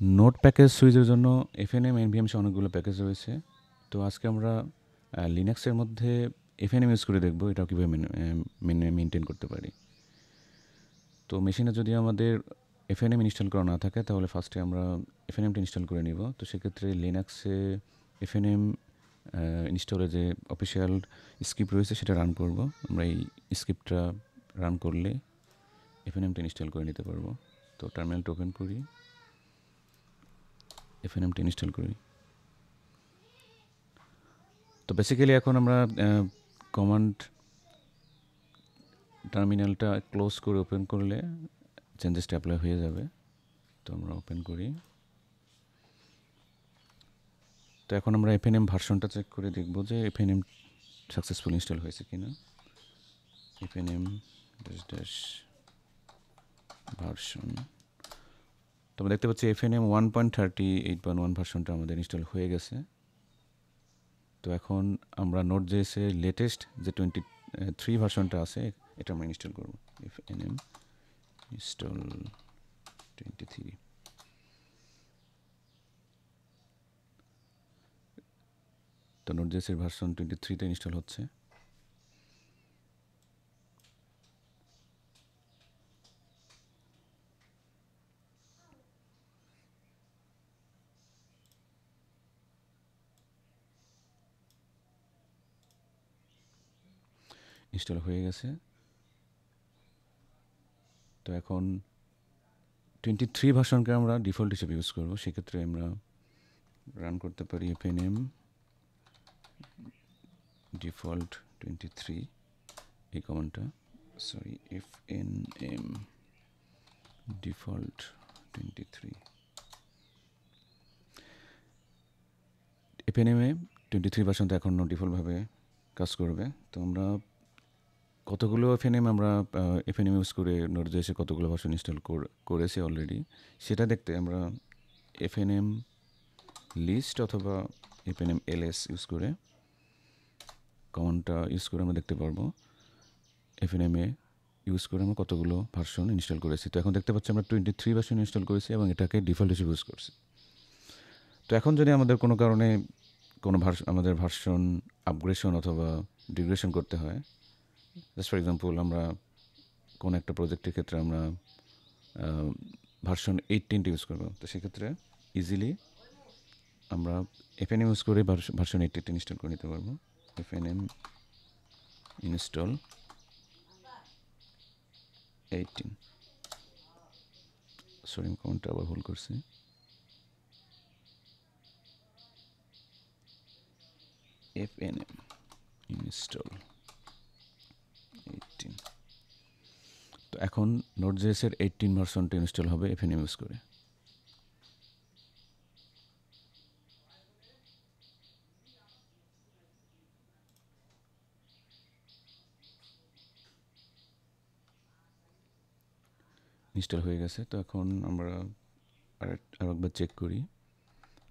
Note package সুইচের জন্য এফএনএম NVM সহ অনেকগুলো প্যাকেজ রয়েছে। তো আজকে আমরা লিনাক্সের মধ্যে এফএনএম ইউজ করে দেখব এটাও কীভাবে মেনটেন করতে পারি। তো মেশিনে যদি আমাদের এফএনএম ইনস্টল করা না থাকে তাহলে ফার্স্টে আমরা এফএনএমটা ইনস্টল করে নিব। তো সেক্ষেত্রে লিনাক্সে এফএনএম ইনস্টলে যে অফিসিয়াল স্ক্রিপ্ট রয়েছে সেটা রান করব। আমরা এই স্ক্রিপ্টটা রান করলে এফএনএমটা ইনস্টল করে নিতে পারবো। তো টার্মিনালটা ওপেন করি, এফএনএমটা ইনস্টল করি। তো বেসিক্যালি এখন আমরা কমান্ড টার্মিনালটা ক্লোজ করে ওপেন করলে চেঞ্জেসটা অ্যাপ্লাই হয়ে যাবে। তো আমরা ওপেন করি। তো এখন আমরা এফএনএম ভার্সনটা চেক করে দেখব যে এফএনএম সাকসেসফুল ইনস্টল হয়েছে কিনা। এফএনএম ড্যাশ ভার্সন। তো আমরা দেখতে পাচ্ছি এফএনএম 1.38.1 ভার্সনটা আমাদের ইনস্টল হয়ে গেছে। তো এখন আমরা নোট জেএসের লেটেস্ট যে 23 ভার্সনটা আছে এটা আমরা ইনস্টল করব। এফএনএম ইনস্টল 23। তো নোট জেএসের ভার্সন 23তে ইনস্টল হচ্ছে। ইনস্টল হয়ে গেছে। তো এখন 23 ভার্সনকে আমরা ডিফল্ট হিসেবে ইউজ করব। সেক্ষেত্রে আমরা রান করতে পারি এফএনএম ডিফল্ট 23 এই কমান্ডটা, সরি এফএনএম ডিফল্ট 23। এফএনএমে 23 ভার্সনটা এখনও ডিফল্টভাবে কাজ করবে। তো আমরা কতগুলো এফএনএম আমরা এফএনএম ইউজ করে নোট জেএসে কতগুলো ভার্সন ইনস্টল করেছি অলরেডি সেটা দেখতে আমরা এফএনএম লিস্ট অথবা এফএনএম এলএস ইউজ করে কমান্ডটা ইউজ করে আমরা দেখতে পারবো এফএনএমে ইউজ করে আমরা কতগুলো ভার্সন ইনস্টল করেছি। তো এখন দেখতে পাচ্ছি আমরা 23 ভার্সন ইনস্টল করেছি এবং এটাকে ডিফল্ট হিসেবে ইউজ করছি। তো এখন যদি আমাদের কোনো কারণে কোনো আমাদের ভার্সন আপগ্রেশন অথবা ডিগ্রেশন করতে হয়, জাস্ট ফর এক্সাম্পল আমরা কোনো একটা প্রজেক্টের ক্ষেত্রে আমরা ভার্সন 18 ইউজ করবো, তো সেক্ষেত্রে ইজিলি আমরা এফএনএম ইউজ করে ভার্সন 18 ইনস্টল করে নিতে পারবো। এফএনএম ইনস্টল 18, সরি আমি কমেন্টটা আবার ভুল করছি। এফএনএম ইনস্টল 18। তো এখন নোট জেএসের 18 ভার্সনটা ইনস্টল হবে এফএনএম ইউজ করে। ইনস্টল হয়ে গেছে। তো এখন আমরা আরেকবার চেক করি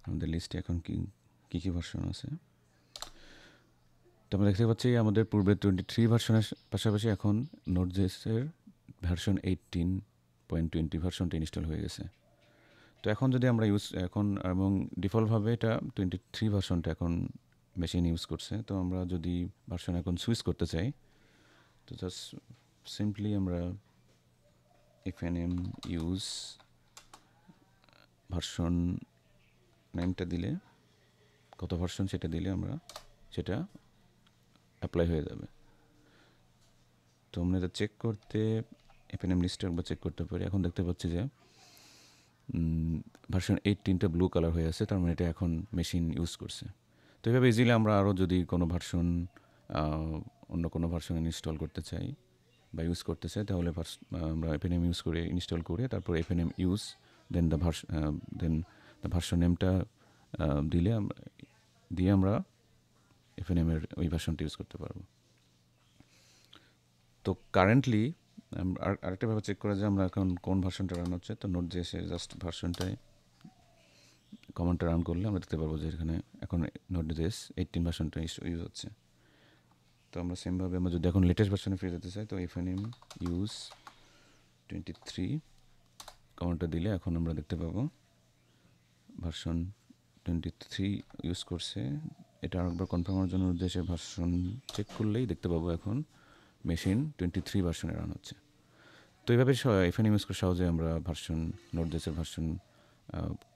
আমাদের লিস্টে এখন কী কী ভার্সন আছে। তো আমরা দেখতে পাচ্ছি আমাদের পূর্বে 23 ভার্সনের পাশাপাশি এখন নোট জেএসের ভার্সন 18.20 ভার্সনটা ইনস্টল হয়ে গেছে। তো এখন যদি আমরা এখন এবং ডিফল্টভাবে এটা 23 ভার্সনটা এখন মেশিন ইউজ করছে। তো আমরা যদি ভার্সন এখন সুইচ করতে চাই তো জাস্ট সিম্পলি আমরা এফএনএম ইউজ ভার্সন নেমটা দিলে কত ভার্সন সেটা দিলে আমরা সেটা অ্যাপ্লাই হয়ে যাবে। তো আমরা এটা চেক করতে এফএনএম লিস্টে একবার চেক করতে পারি। এখন দেখতে পাচ্ছি যে ভার্সন 18টা ব্লু কালার হয়ে আছে, তার মানে এটা এখন মেশিন ইউজ করছে। তো এইভাবে ইজিলি আমরা আরও যদি কোনো ভার্সন অন্য কোনো ভার্সন ইনস্টল করতে চাই বা ইউজ করতে চাই তাহলে আমরা এফএনএম ইউজ করে ইনস্টল করে তারপর এফএনএম ইউজ দেন দ্য ভার্সন নেমটা দিয়ে আমরা এফএনএমের ওই ভার্সনটা ইউজ করতে পারবো। তো কারেন্টলি আরেকটা ভাবে চেক করা যায় আমরা এখন কোন ভার্সনটা রান হচ্ছে। তো নোট জেএসের জাস্ট ভার্সনটায় কমান্ডটা রান করলে আমরা দেখতে পারবো যে এখানে এখন নোট জেএস 18 ভার্সনটা ইউজ হচ্ছে। তো আমরা সেমভাবে আমরা যদি এখন লেটেস্ট ভার্সনে ফিরে যেতে চাই তো এফএনএম ইউজ 23 কমান্ডটা দিলে এখন আমরা দেখতে পাবো ভার্সন 23 ইউজ করছে। এটা আরেকবার কনফার্ম করার জন্য উদ্দেশ্যে ভার্সন চেক করলেই দেখতে পাবো এখন মেশিন 23 ভার্সনে রান হচ্ছে। তো এইভাবে এফএনএম ইউজ করে সহজে আমরা ভার্সন নোটজেসের ভার্সন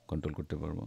কন্ট্রোল করতে পারবো।